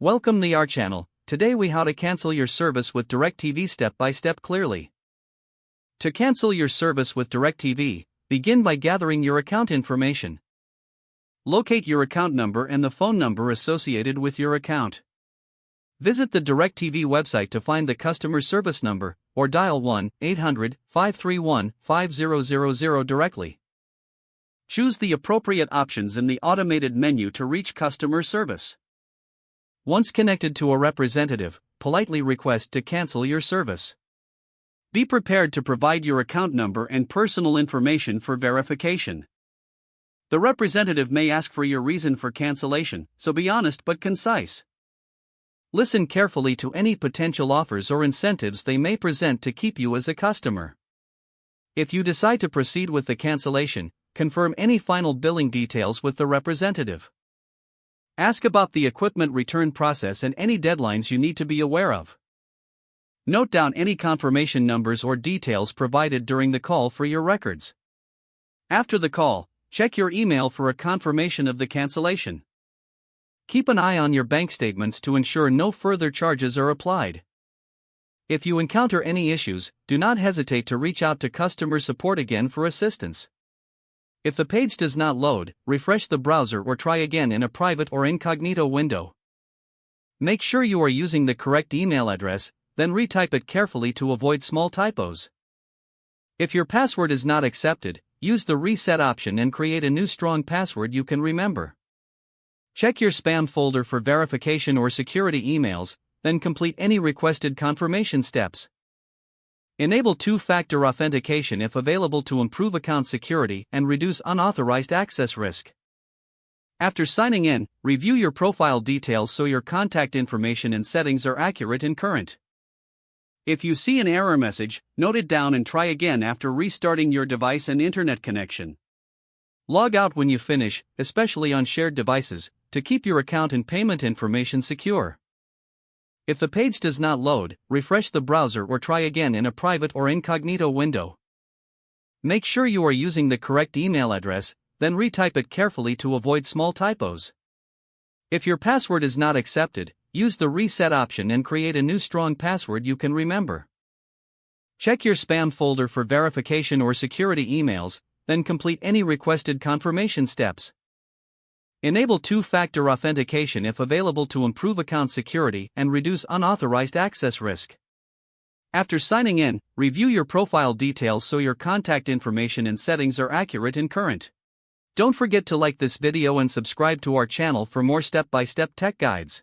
Welcome to our channel. Today we how to cancel your service with DIRECTV step by step clearly. To cancel your service with DIRECTV, begin by gathering your account information. Locate your account number and the phone number associated with your account. Visit the DIRECTV website to find the customer service number, or dial 1-800-531-5000 directly. Choose the appropriate options in the automated menu to reach customer service. Once connected to a representative, politely request to cancel your service. Be prepared to provide your account number and personal information for verification. The representative may ask for your reason for cancellation, so be honest but concise. Listen carefully to any potential offers or incentives they may present to keep you as a customer. If you decide to proceed with the cancellation, confirm any final billing details with the representative. Ask about the equipment return process and any deadlines you need to be aware of. Note down any confirmation numbers or details provided during the call for your records. After the call, check your email for a confirmation of the cancellation. Keep an eye on your bank statements to ensure no further charges are applied. If you encounter any issues, do not hesitate to reach out to customer support again for assistance. If the page does not load, refresh the browser or try again in a private or incognito window. Make sure you are using the correct email address, then retype it carefully to avoid small typos. If your password is not accepted, use the reset option and create a new strong password you can remember. Check your spam folder for verification or security emails, then complete any requested confirmation steps. Enable two-factor authentication if available to improve account security and reduce unauthorized access risk. After signing in, review your profile details so your contact information and settings are accurate and current. If you see an error message, note it down and try again after restarting your device and internet connection. Log out when you finish, especially on shared devices, to keep your account and payment information secure. If the page does not load, refresh the browser or try again in a private or incognito window. Make sure you are using the correct email address, then retype it carefully to avoid small typos. If your password is not accepted, use the reset option and create a new strong password you can remember. Check your spam folder for verification or security emails, then complete any requested confirmation steps. Enable two-factor authentication if available to improve account security and reduce unauthorized access risk. After signing in, review your profile details so your contact information and settings are accurate and current. Don't forget to like this video and subscribe to our channel for more step-by-step tech guides.